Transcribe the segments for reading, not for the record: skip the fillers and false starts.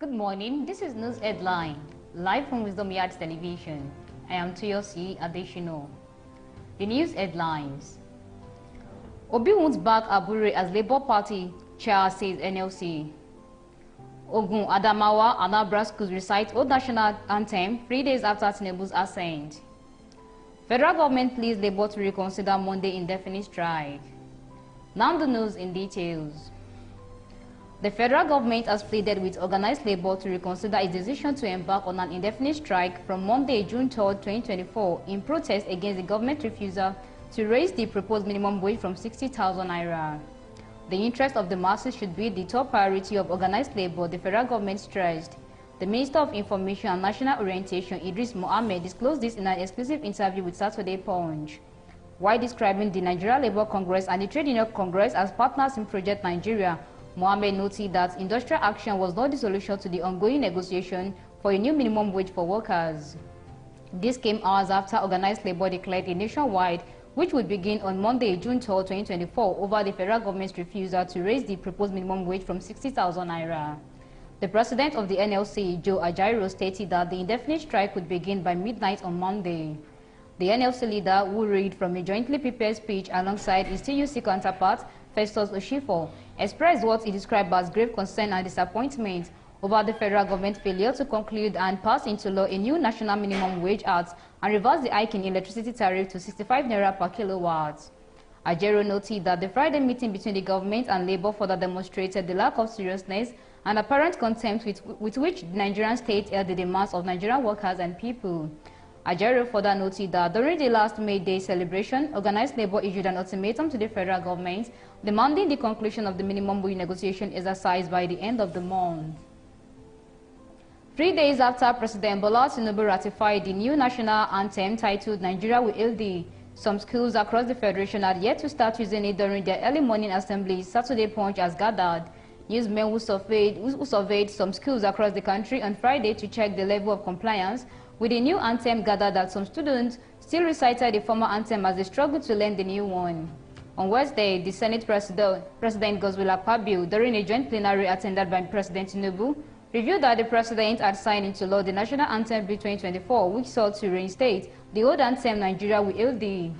Good morning. This is News Headline, live from Wisdom Yards Television. I am Toyosi Adeshino. The news headlines. Obi won't back Abure as Labour Party chair, says NLC. Ogun, Adamawa, Anambra schools recite Old National Anthem 3 days after Tinubu's ascent. Federal government pleads Labour to reconsider Monday indefinite strike. Now the news in details. The federal government has pleaded with organized labor to reconsider its decision to embark on an indefinite strike from Monday, June 3, 2024, in protest against the government's refusal to raise the proposed minimum wage from 60,000 naira. The interest of the masses should be the top priority of organized labor, the federal government stressed. The Minister of Information and National Orientation, Idris Mohammed, disclosed this in an exclusive interview with Saturday Punch. While describing the Nigeria Labour Congress and the Trade Union Congress as partners in Project Nigeria, Mohammed noted that industrial action was not the solution to the ongoing negotiation for a new minimum wage for workers. This came hours after organized labor declared a nationwide, which would begin on Monday, June 12, 2024, over the federal government's refusal to raise the proposed minimum wage from 60,000 naira. The president of the NLC, Joe Ajaero, stated that the indefinite strike would begin by midnight on Monday. The NLC leader, who read from a jointly prepared speech alongside his TUC counterpart, Festus Oshifo, expressed what he described as grave concern and disappointment over the federal government's failure to conclude and pass into law a new national minimum wage act and reverse the hike in electricity tariff to 65 naira per kilowatt. Ajero noted that the Friday meeting between the government and Labour further demonstrated the lack of seriousness and apparent contempt with which the Nigerian state held the demands of Nigerian workers and people. Ajero further noted that during the last May Day celebration, organized labor issued an ultimatum to the federal government demanding the conclusion of the minimum wage negotiation exercise by the end of the month. 3 days after President Bola Tinubu ratified the new national anthem titled Nigeria We Hail Thee, some schools across the federation are yet to start using it during their early morning assemblies. Saturday Punch has gathered newsmen who surveyed some schools across the country on Friday to check the level of compliance with the new anthem gathered that some students still recited the former anthem as they struggled to learn the new one. On Wednesday, the Senate President Godswill Akpabio, during a joint plenary attended by President Tinubu, reviewed that the President had signed into law the National Anthem Bill 2024, which sought to reinstate the old anthem Nigeria We Hail Thee.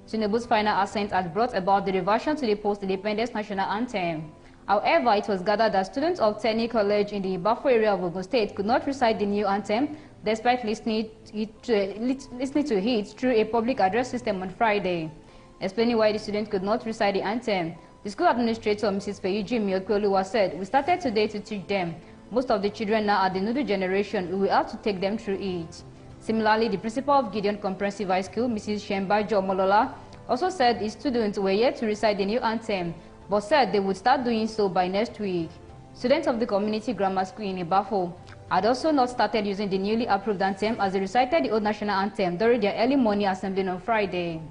Tinubu's final assent had brought about the reversion to the post-independence national anthem. However, it was gathered that students of Teni College in the Bafo area of Ogun State could not recite the new anthem despite listening to it through a public address system on Friday. Explaining why the students could not recite the anthem, the school administrator, Mrs. Feyuji Miokoluwa, said, "We started today to teach them. Most of the children now are the new generation. We will have to take them through it." Similarly, the principal of Gideon Comprehensive High School, Mrs. Shembajo Molola, also said his students were yet to recite the new anthem, but said they would start doing so by next week. Students of the community grammar school in Ibafo had also not started using the newly approved anthem as they recited the old national anthem during their early morning assembly on Friday.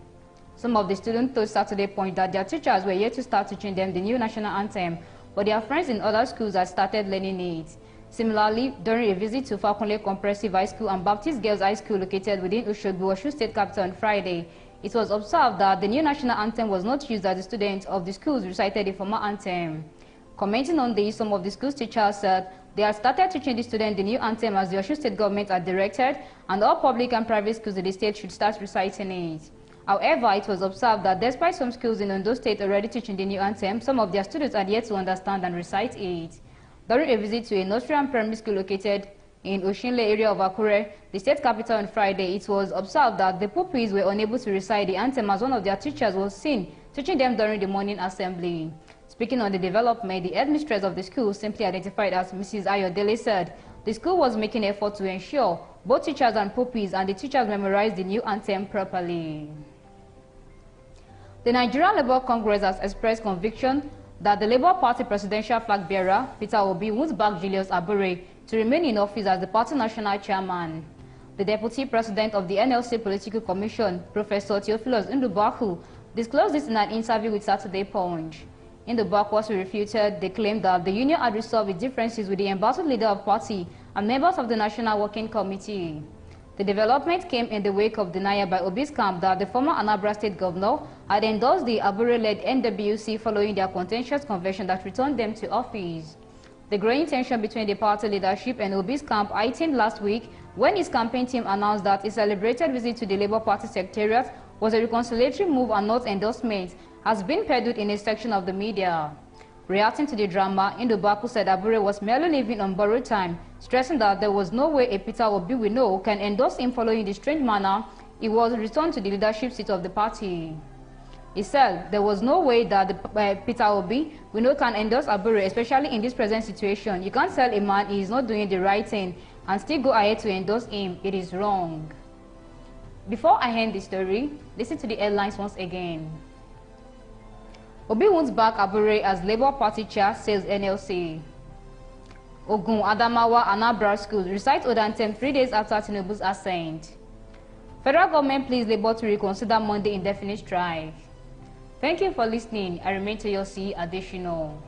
Some of the students told Saturday Punch that their teachers were yet to start teaching them the new national anthem, but their friends in other schools had started learning it. Similarly, during a visit to Falconley Comprehensive High School and Baptist Girls High School located within Oshogbo, Osun State Capital on Friday, it was observed that the new national anthem was not used as the students of the schools recited the former anthem. Commenting on this, some of the school's teachers said they had started teaching the students the new anthem as the Osun State government had directed, and all public and private schools in the state should start reciting it. However, it was observed that despite some schools in Ondo State already teaching the new anthem, some of their students had yet to understand and recite it. During a visit to a nursery and primary school located in Oshinle area of Akure, the state capital, on Friday, it was observed that the pupils were unable to recite the anthem as one of their teachers was seen teaching them during the morning assembly. Speaking on the development, the headmistress of the school, simply identified as Mrs. Ayodele, said the school was making effort to ensure both teachers and pupils and the teachers memorized the new anthem properly. The Nigerian Labour Congress has expressed conviction that the Labour Party presidential flag bearer, Peter Obi, won't back Julius Abure to remain in office as the party national chairman. The deputy president of the NLC Political Commission, Professor Theophilus Ndubaku, disclosed this in an interview with Saturday Punch. Ndubaku also refuted the claim that the union had resolved its differences with the embattled leader of party and members of the National Working Committee. The development came in the wake of denial by Obi's camp that the former Anambra State governor had endorsed the Abure-led NWC following their contentious convention that returned them to office. The growing tension between the party leadership and Obi's camp heightened last week when his campaign team announced that his celebrated visit to the Labour Party secretariat was a reconciliatory move and not endorsement, has been peddled in a section of the media. Reacting to the drama, Indobaku said Abure was merely living on borrowed time, stressing that there was no way a Peter Obi we know can endorse him following the strange manner he was returned to the leadership seat of the party. He said there was no way that Peter Obi we know can endorse Abure, especially in this present situation. You can't tell a man he is not doing the right thing and still go ahead to endorse him. It is wrong. Before I end the story, listen to the headlines once again. Obi won't back Abure as Labour Party chair, says NLC. Ogun, Adamawa, and Anambra schools recite Ode Anthem 3 days after Tinubu's ascent. Federal government pleads Labour to reconsider Monday indefinite strike. Thank you for listening. I remain Toyosi Additional.